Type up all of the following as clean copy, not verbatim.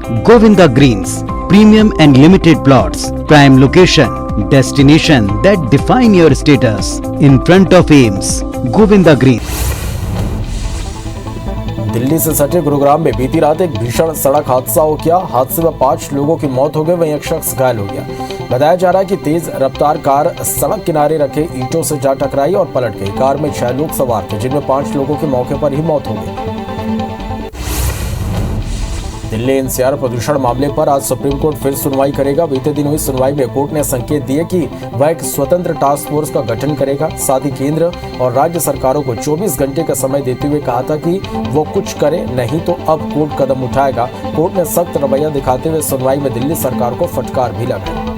Govinda Greens, premium and limited plots, prime location, destination that define your status. In front of AIIMS, Govinda Greens. Delhi से सटे गुरुग्राम में बीती रात एक भीषण सड़क हादसा हो गया। हादसे में 5 लोगों की मौत हो गई, वहीं एक शख्स घायल हो गया। बताया जा रहा है कि तेज रफ्तार कार सड़क किनारे रखे ईंटों से जा टकराई और पलट गई। कार में 6 लोग सवार थे, जिनमें 5 लोगों की मौके पर ही मौत हो गई। दिल्ली एनसीआर प्रदूषण मामले पर आज सुप्रीम कोर्ट फिर सुनवाई करेगा। बीते दिन हुई सुनवाई में कोर्ट ने संकेत दिए कि वह एक स्वतंत्र टास्क फोर्स का गठन करेगा। साथ ही केंद्र और राज्य सरकारों को 24 घंटे का समय देते हुए कहा था कि वो कुछ करे, नहीं तो अब कोर्ट कदम उठाएगा। कोर्ट ने सख्त रवैया दिखाते हुए सुनवाई में दिल्ली सरकार को फटकार भी लगाई।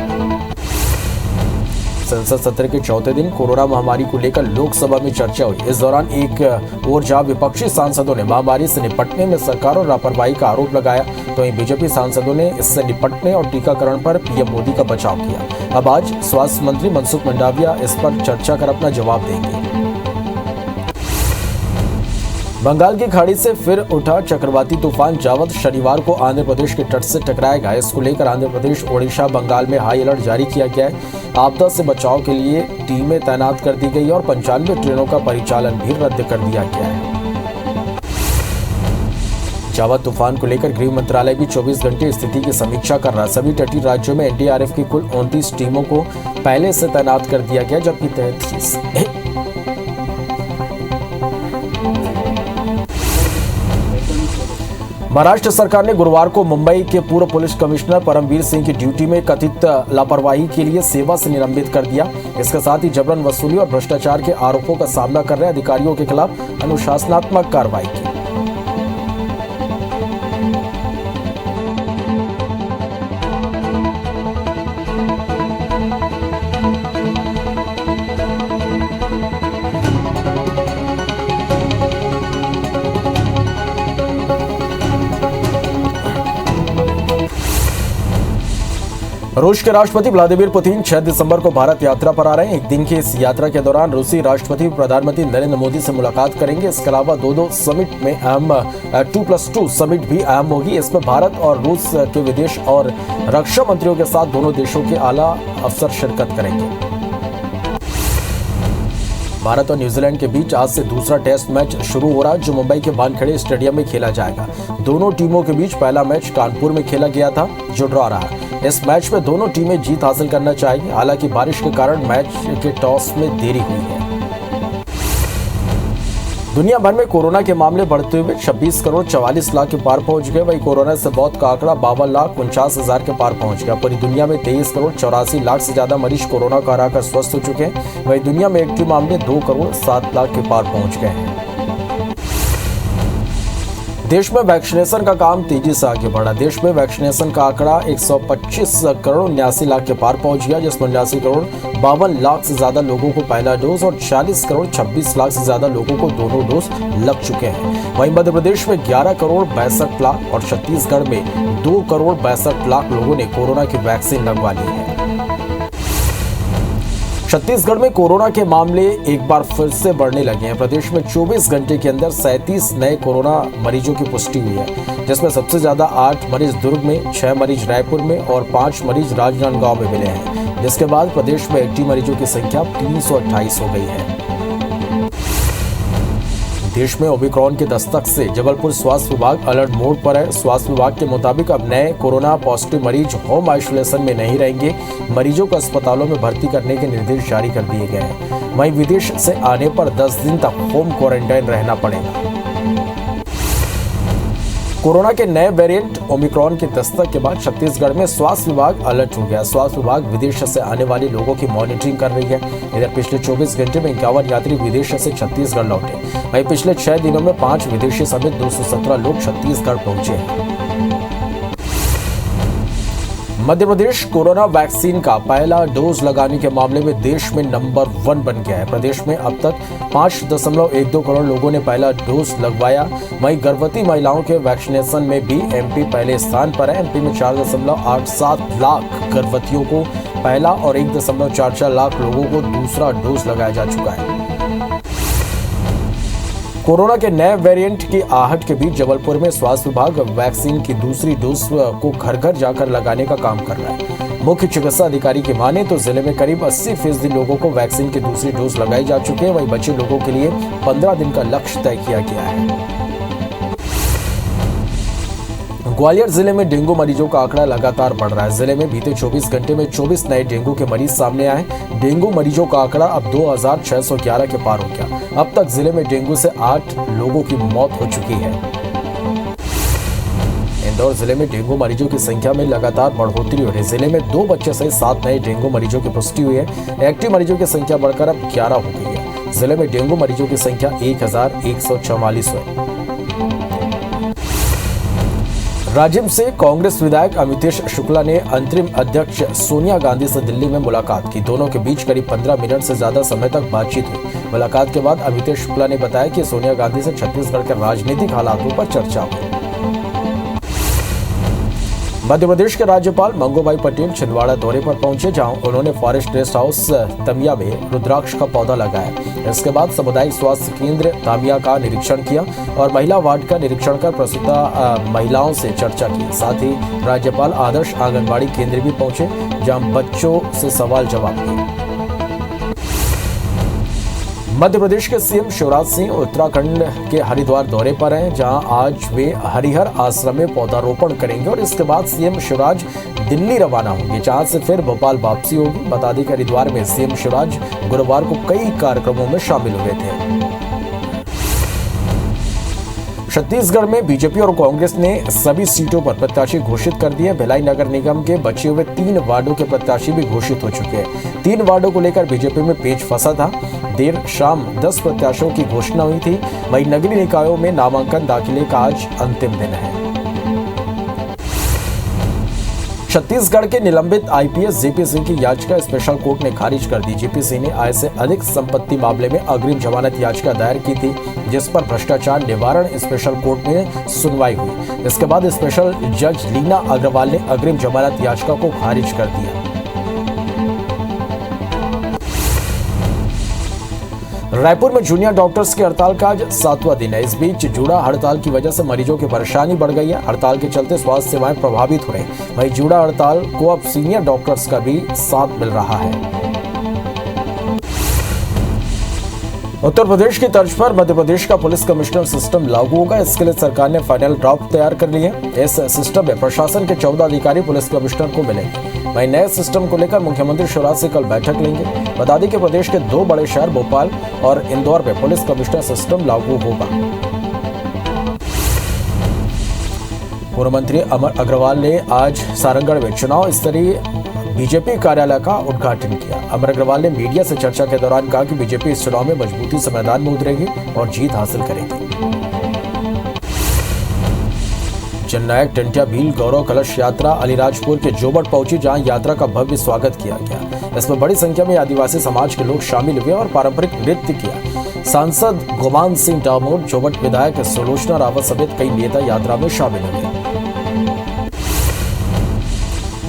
संसद सत्र के चौथे दिन कोरोना महामारी को लेकर लोकसभा में चर्चा हुई। इस दौरान एक ओर जहां विपक्षी सांसदों ने महामारी से निपटने में सरकार और लापरवाही का आरोप लगाया, तो वहीं बीजेपी सांसदों ने इससे निपटने और टीकाकरण पर पीएम मोदी का बचाव किया। अब आज स्वास्थ्य मंत्री मनसुख मंडाविया इस पर चर्चा कर अपना जवाब देंगे। बंगाल की खाड़ी से फिर उठा चक्रवाती तूफान जावद शनिवार को आंध्र प्रदेश के तट से टकराएगा। इसको लेकर आंध्र प्रदेश, ओडिशा, बंगाल में हाई अलर्ट जारी किया गया है। आपदा से बचाव के लिए टीमें तैनात कर दी गई और 95 ट्रेनों का परिचालन भी रद्द कर दिया गया है। जावद तूफान को लेकर गृह मंत्रालय भी 24 घंटे स्थिति की समीक्षा कर रहा। सभी तटीय राज्यों में एनडीआरएफ की कुल 29 टीमों को पहले से तैनात कर दिया गया, जबकि 33 महाराष्ट्र सरकार ने गुरुवार को मुंबई के पूर्व पुलिस कमिश्नर परमवीर सिंह की ड्यूटी में कथित लापरवाही के लिए सेवा से निलंबित कर दिया। इसके साथ ही जबरन वसूली और भ्रष्टाचार के आरोपों का सामना कर रहे अधिकारियों के खिलाफ अनुशासनात्मक कार्रवाई की। रूस के राष्ट्रपति व्लादिमीर पुतिन 6 दिसंबर को भारत यात्रा पर आ रहे हैं। एक दिन की इस यात्रा के दौरान रूसी राष्ट्रपति प्रधानमंत्री नरेंद्र मोदी से मुलाकात करेंगे। इसके अलावा दो समिट में अहम 2+2 समिट भी अहम होगी। इसमें भारत और रूस के विदेश और रक्षा मंत्रियों के साथ दोनों देशों के आला अफसर शिरकत करेंगे। भारत और न्यूजीलैंड के बीच आज से दूसरा टेस्ट मैच शुरू हो रहा है, जो मुंबई के वानखेड़े स्टेडियम में खेला जाएगा। दोनों टीमों के बीच पहला मैच कानपुर में खेला गया था, जो ड्रॉ रहा। इस मैच में दोनों टीमें जीत हासिल करना चाहेंगी। हालांकि बारिश के कारण मैच के टॉस में देरी हुई है। दुनिया भर में कोरोना के मामले बढ़ते हुए 26 करोड़ 44 लाख के पार पहुंच गए। वहीं कोरोना से मौत का आंकड़ा 52,49,000 के पार पहुंच गया। पूरी दुनिया में 23 करोड़ 84 लाख से ज्यादा मरीज कोरोना का हराकर स्वस्थ हो चुके हैं। वहीं दुनिया में एक्टिव मामले 2 करोड़ 7 लाख के पार पहुंच गए हैं। देश में वैक्सीनेशन का काम तेजी से आगे बढ़ा। देश में वैक्सीनेशन का आंकड़ा 125 करोड़ 79 लाख के पार पहुंच गया, जिसमें 79 करोड़ 52 लाख से ज्यादा लोगों को पहला डोज और 40 करोड़ 26 लाख से ज्यादा लोगों को दोनों डोज लग चुके हैं। वहीं मध्य प्रदेश में 11 करोड़ 62 लाख और छत्तीसगढ़ में 2 करोड़ 62 लाख लोगों ने कोरोना की वैक्सीन लगवा ली है। छत्तीसगढ़ में कोरोना के मामले एक बार फिर से बढ़ने लगे हैं। प्रदेश में 24 घंटे के अंदर 37 नए कोरोना मरीजों की पुष्टि हुई है, जिसमें सबसे ज्यादा 8 मरीज दुर्ग में, 6 मरीज रायपुर में और 5 मरीज राजनांदगांव में मिले हैं। जिसके बाद प्रदेश में एक्टिव मरीजों की संख्या 328 हो गई है। देश में ओमिक्रॉन के दस्तक से जबलपुर स्वास्थ्य विभाग अलर्ट मोड पर है। स्वास्थ्य विभाग के मुताबिक अब नए कोरोना पॉजिटिव मरीज होम आइसोलेशन में नहीं रहेंगे। मरीजों को अस्पतालों में भर्ती करने के निर्देश जारी कर दिए गए हैं। वहीं विदेश से आने पर 10 दिन तक होम क्वारंटाइन रहना पड़ेगा। कोरोना के नए वेरिएंट ओमिक्रॉन के दस्तक के बाद छत्तीसगढ़ में स्वास्थ्य विभाग अलर्ट हो गया। स्वास्थ्य विभाग विदेश से आने वाले लोगों की मॉनिटरिंग कर रही है। इधर पिछले 24 घंटे में 51 यात्री विदेश से छत्तीसगढ़ लौटे। वहीं पिछले 6 दिनों में 5 विदेशी समेत 217 लोग छत्तीसगढ़ पहुंचे हैं। मध्य प्रदेश कोरोना वैक्सीन का पहला डोज लगाने के मामले में देश में नंबर 1 बन गया है। प्रदेश में अब तक 5.12 करोड़ लोगों ने पहला डोज लगवाया। वहीं गर्भवती महिलाओं के वैक्सीनेशन में भी एमपी पहले स्थान पर है। एमपी में 4.87 लाख गर्भवतियों को पहला और 1.44 लाख लोगों को दूसरा डोज लगाया जा चुका है। कोरोना के नए वेरिएंट की आहट के बीच जबलपुर में स्वास्थ्य विभाग वैक्सीन की दूसरी डोज को घर घर जाकर लगाने का काम कर रहा है। मुख्य चिकित्सा अधिकारी की माने तो जिले में करीब 80% लोगों को वैक्सीन की दूसरी डोज लगाई जा चुकी है। वहीं बचे लोगों के लिए 15 दिन का लक्ष्य तय किया गया है। ग्वालियर जिले में डेंगू मरीजों का आंकड़ा लगातार बढ़ रहा है। जिले में बीते 24 घंटे में 24 नए डेंगू के मरीज सामने आए। डेंगू मरीजों का आंकड़ा अब 2611 के पार हो गया। अब तक जिले में डेंगू से 8 लोगों की मौत हो चुकी है। इंदौर जिले में डेंगू मरीजों की संख्या में लगातार बढ़ोतरी हो रही है। जिले में 2 बच्चे सहित 7 नए डेंगू मरीजों की पुष्टि हुई है। एक्टिव मरीजों की संख्या बढ़कर अब 11 हो गई है। जिले में डेंगू मरीजों की संख्या 1144 है। राजिम से कांग्रेस विधायक अमितेश शुक्ला ने अंतरिम अध्यक्ष सोनिया गांधी से दिल्ली में मुलाकात की। दोनों के बीच करीब 15 मिनट से ज्यादा समय तक बातचीत हुई। मुलाकात के बाद अमितेश शुक्ला ने बताया कि सोनिया गांधी से छत्तीसगढ़ के राजनीतिक हालातों पर चर्चा हुई। मध्य प्रदेश के राज्यपाल मंगूभाई पटेल छिंदवाड़ा दौरे पर पहुंचे, जहां उन्होंने फॉरेस्ट रेस्ट हाउस तमिया में रुद्राक्ष का पौधा लगाया। इसके बाद सामुदायिक स्वास्थ्य केंद्र तामिया का निरीक्षण किया और महिला वार्ड का निरीक्षण कर प्रसूता महिलाओं से चर्चा की। साथ ही राज्यपाल आदर्श आंगनबाड़ी केंद्र भी पहुंचे, जहां बच्चों से सवाल जवाब किए। मध्य प्रदेश के सीएम शिवराज सिंह उत्तराखंड के हरिद्वार दौरे पर हैं, जहां आज वे हरिहर आश्रम में पौधारोपण करेंगे और इसके बाद सीएम शिवराज दिल्ली रवाना होंगे, जहां से फिर भोपाल वापसी होगी। बता दें कि हरिद्वार में सीएम शिवराज गुरुवार को कई कार्यक्रमों में शामिल हुए थे। छत्तीसगढ़ में बीजेपी और कांग्रेस ने सभी सीटों पर प्रत्याशी घोषित कर दिए। भिलाई नगर निगम के बचे हुए 3 वार्डों के प्रत्याशी भी घोषित हो चुके हैं। 3 वार्डों को लेकर बीजेपी में पेच फंसा था। देर शाम 10 प्रत्याशियों की घोषणा हुई थी। वहीं नगरीय निकायों में नामांकन दाखिले का आज अंतिम दिन है। छत्तीसगढ़ के निलंबित आईपीएस जेपी सिंह की याचिका स्पेशल कोर्ट ने खारिज कर दी। जेपी सिंह ने आय से अधिक संपत्ति मामले में अग्रिम जमानत याचिका दायर की थी, जिस पर भ्रष्टाचार निवारण स्पेशल कोर्ट में सुनवाई हुई। इसके बाद स्पेशल जज लीना अग्रवाल ने अग्रिम जमानत याचिका को खारिज कर दिया। रायपुर में जूनियर डॉक्टर्स की हड़ताल का आज 7वां दिन है। इस बीच जूड़ा हड़ताल की वजह से मरीजों की परेशानी बढ़ गई है। हड़ताल के चलते स्वास्थ्य सेवाएं प्रभावित हो रही हैं। वहीं जूड़ा हड़ताल को अब सीनियर डॉक्टर्स का भी साथ मिल रहा है। उत्तर प्रदेश की तर्ज पर मध्य प्रदेश का पुलिस कमिश्नर सिस्टम लागू होगा। इसके लिए सरकार ने फाइनल ड्राफ्ट तैयार कर ली है। इस सिस्टम में प्रशासन के 14 अधिकारी पुलिस कमिश्नर को मिलेंगे। वहीं नए सिस्टम को लेकर मुख्यमंत्री शिवराज से कल बैठक लेंगे। बता दें कि प्रदेश के 2 बड़े शहर भोपाल और इंदौर में पुलिस कमिश्नर सिस्टम लागू होगा। पूर्व मंत्री अमर अग्रवाल ने आज सारंगढ़ में चुनाव स्तरीय बीजेपी कार्यालय का उद्घाटन किया। अमर अग्रवाल ने मीडिया से चर्चा के दौरान कहा कि बीजेपी इस चुनाव में मजबूती से मैदान में उतरेगी और जीत हासिल करेगी। जननायक टंटिया भील गौरव कलश यात्रा अलीराजपुर के जोबट पहुंची, जहां यात्रा का भव्य स्वागत किया गया। इसमें बड़ी संख्या में आदिवासी समाज के लोग शामिल हुए और पारंपरिक नृत्य किया। सांसद गोमान सिंह डामोर, जोबट विधायक सुलोचना रावत समेत कई नेता यात्रा में शामिल हुए।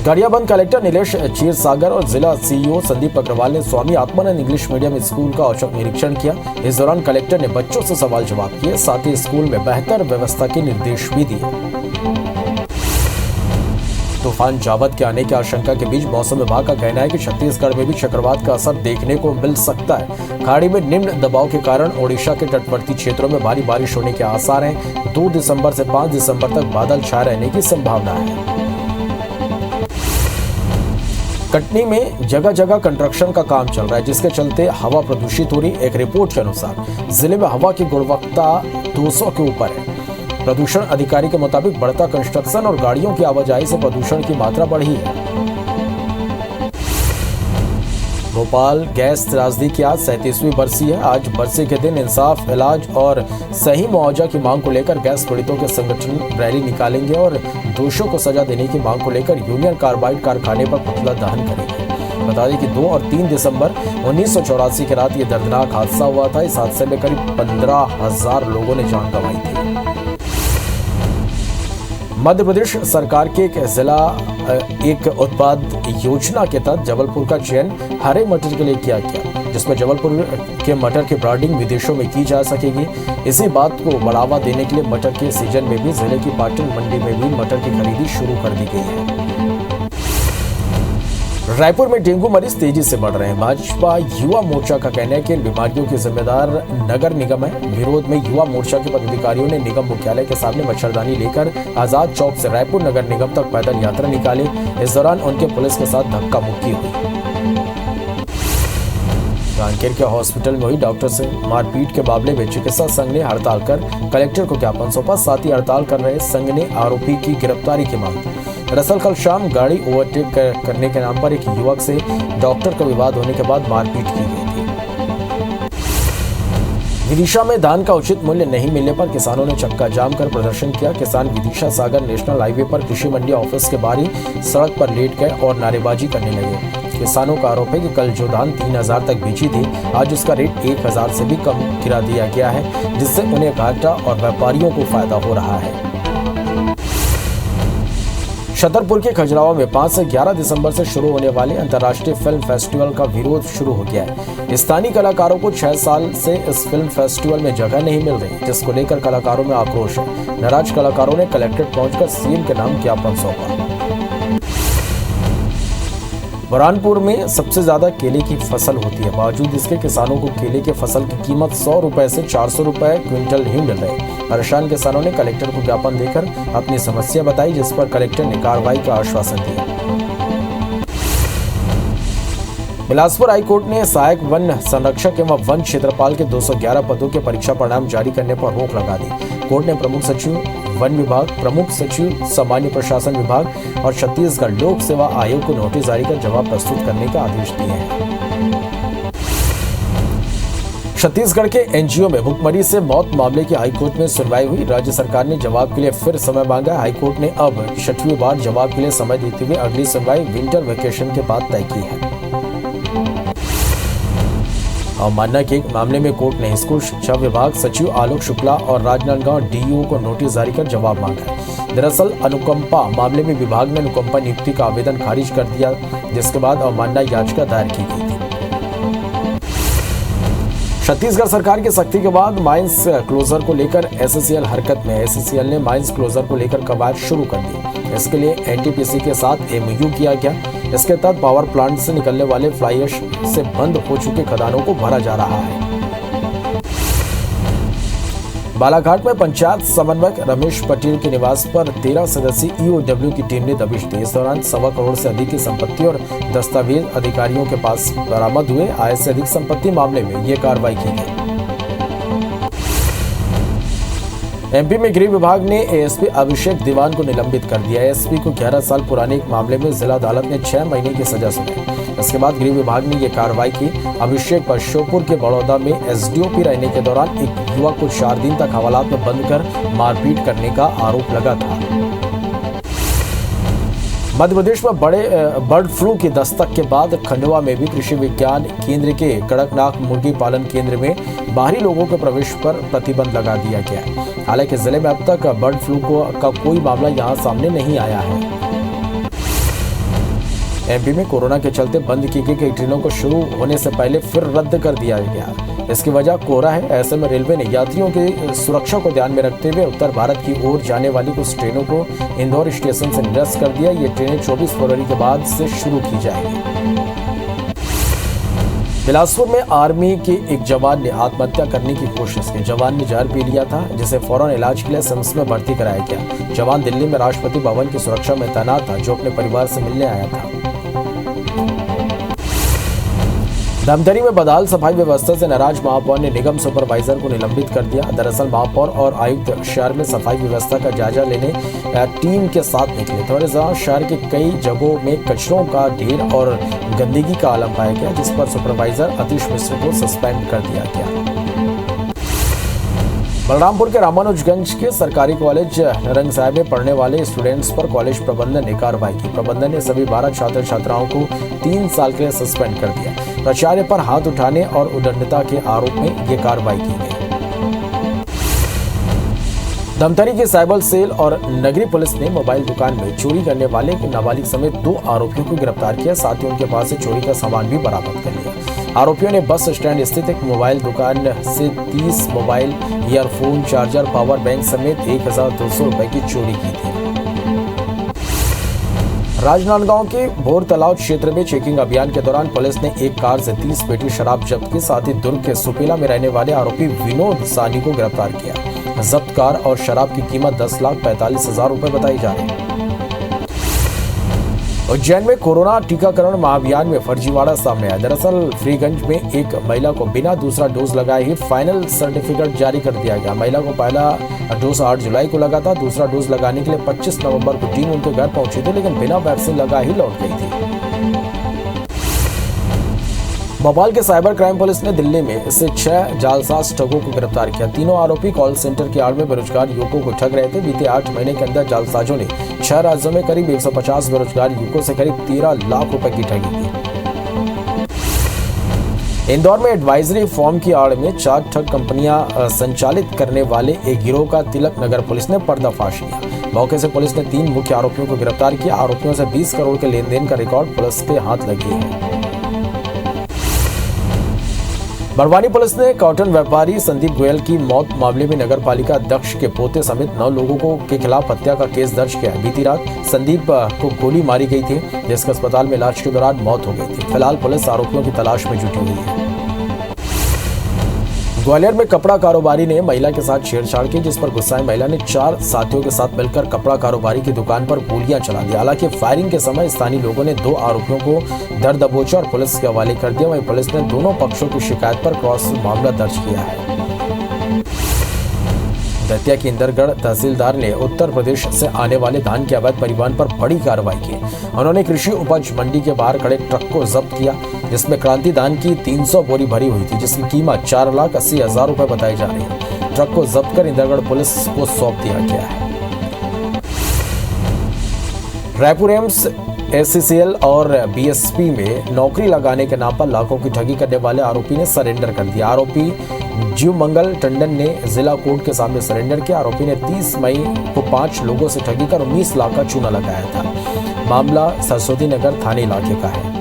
गरियाबंद कलेक्टर नीलेश क्षीरसागर और जिला सीईओ संदीप अग्रवाल ने Swami Atmanand English medium school का औचक निरीक्षण किया। इस दौरान कलेक्टर ने बच्चों से सवाल जवाब किए, साथ ही स्कूल में बेहतर व्यवस्था के निर्देश भी दिए। तूफान जावद के आने की आशंका के बीच मौसम विभाग का कहना है कि छत्तीसगढ़ में भी चक्रवात का असर देखने को मिल सकता है। खाड़ी में निम्न दबाव के कारण ओडिशा के तटवर्ती क्षेत्रों में भारी बारिश होने के आसार हैं। 2 दिसंबर से 5 दिसंबर तक बादल छाए रहने की संभावना है। कटनी में जगह जगह कंस्ट्रक्शन का काम चल रहा है, जिसके चलते हवा प्रदूषित हो रही। एक रिपोर्ट के अनुसार जिले में हवा की गुणवत्ता 200 के ऊपर है। प्रदूषण अधिकारी के मुताबिक बढ़ता कंस्ट्रक्शन और गाड़ियों की आवाजाही से प्रदूषण की मात्रा बढ़ी है। भोपाल गैस त्रासदी की आज 37वीं बरसी है। आज बरसी के दिन इंसाफ, इलाज और सही मुआवजा की मांग को लेकर गैस पीड़ितों के संगठन रैली निकालेंगे और दोषियों को सजा देने की मांग को लेकर यूनियन कार्बाइड कारखाने पर पुतला दहन करेंगे। बता दें कि 2 और 3 दिसंबर 1984 की रात ये दर्दनाक हादसा हुआ था। इस हादसे में करीब 15,000 लोगों ने जान गंवाई थी। मध्य प्रदेश सरकार के एक उत्पाद योजना के तहत जबलपुर का चयन हरे मटर के लिए किया गया, जिसमें जबलपुर के मटर की ब्रांडिंग विदेशों में की जा सकेगी। इसी बात को बढ़ावा देने के लिए मटर के सीजन में भी जिले की पाटन मंडी में भी मटर की खरीदी शुरू कर दी गई है। रायपुर में डेंगू मरीज तेजी से बढ़ रहे हैं। भाजपा युवा मोर्चा का कहना है कि इन बीमारियों की जिम्मेदार नगर निगम है। विरोध में युवा मोर्चा के पदाधिकारियों ने निगम मुख्यालय के सामने मच्छरदानी लेकर आजाद चौक से रायपुर नगर निगम तक पैदल यात्रा निकाली। इस दौरान उनके पुलिस के साथ धक्का मुक्की हुई। कांकेर के हॉस्पिटल में हुई डॉक्टर से मारपीट के मामले में चिकित्सा संघ ने हड़ताल कर कलेक्टर को ज्ञापन सौंपा। साथ ही हड़ताल कर रहे संघ ने आरोपी की गिरफ्तारी की मांग की। दरअसल कल शाम गाड़ी ओवरटेक करने के नाम पर एक युवक से डॉक्टर का विवाद होने के बाद मारपीट की गई थी। विदिशा में धान का उचित मूल्य नहीं मिलने पर किसानों ने चक्का जाम कर प्रदर्शन किया। किसान विदिशा सागर नेशनल हाईवे पर कृषि मंडी ऑफिस के बाहर सड़क पर लेट गए और नारेबाजी करने लगे। किसानों का आरोप है कि कल जो धान 3000 तक बेची थी, आज उसका रेट 1000 से भी कम गिरा दिया गया है, जिससे उन्हें घाटा और व्यापारियों को फायदा हो रहा है। छतरपुर के खजुराहो में 5 से 11 दिसंबर से शुरू होने वाले अंतर्राष्ट्रीय फिल्म फेस्टिवल का विरोध शुरू हो गया है। स्थानीय कलाकारों को 6 साल से इस फिल्म फेस्टिवल में जगह नहीं मिल रही, जिसको लेकर कलाकारों में आक्रोश है। नाराज कलाकारों ने कलेक्ट्रेट पहुंचकर सीएम के नाम ज्ञापन सौंपा। बुरहानपुर में सबसे ज्यादा केले की फसल होती है, बावजूद इसके किसानों को केले के फसल की कीमत 100 रुपए से 400 रुपए क्विंटल ही मिल रही। परेशान किसानों ने कलेक्टर को ज्ञापन देकर अपनी समस्या बताई, जिस पर कलेक्टर ने कार्रवाई का आश्वासन दिया। बिलासपुर हाईकोर्ट ने सहायक वन संरक्षक एवं वन क्षेत्रपाल के 211 पदों के परीक्षा परिणाम जारी करने पर रोक लगा दी। कोर्ट ने प्रमुख सचिव वन विभाग, प्रमुख सचिव सामान्य प्रशासन विभाग और छत्तीसगढ़ लोक सेवा आयोग को नोटिस जारी कर जवाब प्रस्तुत करने का आदेश दिए हैं। छत्तीसगढ़ के एनजीओ में भुखमरी से मौत मामले की हाईकोर्ट में सुनवाई हुई। राज्य सरकार ने जवाब के लिए फिर समय मांगा। हाईकोर्ट ने अब 6वीं बार जवाब के लिए समय देते हुए अगली सुनवाई विंटर वेकेशन के बाद तय की है। अवमानना के मामले में कोर्ट ने स्कूल शिक्षा विभाग सचिव आलोक शुक्ला और राजनांदगांव डीईओ को नोटिस जारी कर जवाब मांगा है। दरअसल अनुकंपा मामले में विभाग ने अनुकंपा नियुक्ति का आवेदन खारिज कर दिया, जिसके बाद अवमानना याचिका दायर की गई थी। छत्तीसगढ़ सरकार की सख्ती के बाद माइंस क्लोजर को लेकर एससीएल हरकत में। एससीएल ने माइंस क्लोजर को लेकर कवायद शुरू कर दी। इसके लिए एनटीपीसी के साथ एमओयू किया गया। इसके तहत पावर प्लांट से निकलने वाले फ्लाई ऐश से बंद हो चुके खदानों को भरा जा रहा है। बालाघाट में पंचायत समन्वयक रमेश पटेल के निवास पर 13 सदस्यीय ईओडब्ल्यू की टीम ने दबिश दी। इस दौरान 1.25 करोड़ से अधिक की संपत्ति और दस्तावेज अधिकारियों के पास बरामद हुए। आय से अधिक संपत्ति मामले में ये कार्रवाई की गई। एमपी में गृह विभाग ने एएसपी अभिषेक दीवान को निलंबित कर दिया। एएसपी को 11 साल पुराने एक मामले में जिला अदालत ने 6 महीने की सजा सुनाई। इसके बाद गृह विभाग ने यह कार्रवाई की। अभिषेक पर श्योपुर के बड़ौदा में एसडीओपी रहने के दौरान एक युवक को 4 दिन तक हवालात में बंद कर मारपीट करने का आरोप लगा था। मध्य प्रदेश में बर्ड फ्लू की दस्तक के बाद खंडवा में भी कृषि विज्ञान केंद्र के कड़कनाथ मुर्गी पालन केंद्र में बाहरी लोगों के प्रवेश पर प्रतिबंध लगा दिया गया है। हालांकि जिले में अब तक बर्ड फ्लू का कोई मामला यहां सामने नहीं आया है। एमपी में कोरोना के चलते बंद की गई कई ट्रेनों को शुरू होने से पहले फिर रद्द कर दिया गया। इसकी वजह कोहरा है। ऐसे में रेलवे ने यात्रियों की सुरक्षा को ध्यान में रखते हुए उत्तर भारत की ओर जाने वाली कुछ ट्रेनों को इंदौर स्टेशन से निरस्त कर दिया। ये ट्रेनें 24 फरवरी के बाद से शुरू की जाएंगी। बिलासपुर में आर्मी के एक जवान ने आत्महत्या करने की कोशिश की। जवान ने जहर पी लिया था, जिसे फौरन इलाज के लिए सिम्स में भर्ती कराया गया। जवान दिल्ली में राष्ट्रपति भवन की सुरक्षा में तैनात था, जो अपने परिवार से मिलने आया था। धमतरी में बदहाल सफाई व्यवस्था से नाराज महापौर ने निगम सुपरवाइजर को निलंबित कर दिया। दरअसल महापौर और आयुक्त शहर में सफाई व्यवस्था का जायजा लेने टीम के साथ निकले थे और शहर के कई जगहों में कचरों का ढेर और गंदगी का आलम पाया गया, जिस पर सुपरवाइजर अतीश मिश्र को सस्पेंड कर दिया गया। बलरामपुर के रामानुजगंज के सरकारी कॉलेज नरंग साहिब में पढ़ने वाले स्टूडेंट्स पर कॉलेज प्रबंधन ने कार्रवाई की। प्रबंधन ने सभी 12 छात्र छात्राओं को 3 साल के लिए सस्पेंड कर दिया। प्राचार्य पर हाथ उठाने और उद्दंडता के आरोप में ये कार्रवाई की गई। धमतरी के साइबर सेल और नगरी पुलिस ने मोबाइल दुकान में चोरी करने वाले नाबालिग समेत 2 आरोपियों को गिरफ्तार किया। साथ ही उनके पास से चोरी का सामान भी बरामद कर लिया। आरोपियों ने बस स्टैंड स्थित एक मोबाइल दुकान से 30 mobile, earphone, charger, power bank समेत 1,200 रुपए की चोरी की थी। राजनांदगांव के भोर तालाब क्षेत्र में चेकिंग अभियान के दौरान पुलिस ने एक कार से 30 पेटी शराब जब्त की। साथ ही दुर्ग के सुपेला में रहने वाले आरोपी विनोद सानी को गिरफ्तार किया। जब्त कार और शराब की कीमत 10,45,000 रुपए बताई जा रही है। उज्जैन में कोरोना टीकाकरण महाअभियान में फर्जीवाड़ा सामने आया। दरअसल फ्रीगंज में एक महिला को बिना दूसरा डोज लगाए ही फाइनल सर्टिफिकेट जारी कर दिया गया। महिला को पहला डोज 8 जुलाई को लगा था। दूसरा डोज लगाने के लिए 25 नवंबर को टीम उनके घर पहुंची थी, लेकिन बिना वैक्सीन लगा ही लौट गई थी। भोपाल के साइबर क्राइम पुलिस ने दिल्ली में से 6 जालसाज ठगों को गिरफ्तार किया। तीनों आरोपी कॉल सेंटर की आड़ में बेरोजगार युवकों को ठग रहे थे। बीते 8 महीने के अंदर जालसाजों ने 6 राज्यों में करीब 150 बेरोजगार युवकों से करीब 13 लाख रुपए की ठगी की। इंदौर में एडवाइजरी फॉर्म की आड़ में 4 ठग कंपनियां संचालित करने वाले एक गिरोह का तिलक नगर पुलिस ने पर्दाफाश किया। मौके से पुलिस ने 3 मुख्य आरोपियों को गिरफ्तार किया। आरोपियों से 20 करोड़ के लेन देन का रिकॉर्ड पुलिस के हाथ लगी है। बड़वानी पुलिस ने कॉटन व्यापारी संदीप गोयल की मौत मामले में नगर पालिका अध्यक्ष के पोते समेत 9 लोगों के खिलाफ हत्या का केस दर्ज किया है। बीती रात संदीप को गोली मारी गई थी, जिसका अस्पताल में इलाज के दौरान मौत हो गई थी। फिलहाल पुलिस आरोपियों की तलाश में जुटी हुई है। ग्वालियर में कपड़ा कारोबारी ने महिला के साथ छेड़छाड़ की, जिस पर गुस्साई महिला ने 4 साथियों के साथ मिलकर कपड़ा कारोबारी की दुकान पर गोलियां चला दी। हालांकि फायरिंग के समय स्थानीय लोगों ने 2 आरोपियों को धर दबोचा और पुलिस के हवाले कर दिया। वहीं पुलिस ने दोनों पक्षों की शिकायत पर क्रॉस मामला दर्ज किया है। दतिया की इंदरगढ़ तहसीलदार ने उत्तर प्रदेश से आने वाले धान के अवैध परिवहन पर बड़ी कार्रवाई की। उन्होंने कृषि उपज मंडी के बाहर खड़े ट्रक को जब्त किया, जिसमें क्रांति धान की 300 बोरी भरी हुई थी, जिसकी कीमत 4,80,000 रुपए बताई जा रही है। ट्रक को जब्त कर इंदरगढ़ पुलिस को सौंप दिया गया है। रायपुर एम्स, SCCL और BSP में नौकरी लगाने के नाम पर लाखों की ठगी करने वाले आरोपी ने सरेंडर कर दिया। आरोपी जीव मंगल टंडन ने जिला कोर्ट के सामने सरेंडर किया। आरोपी ने 30 मई को 5 लोगों से ठगी कर 19 लाख का चूना लगाया था। मामला सरस्वती नगर थाने इलाके का है।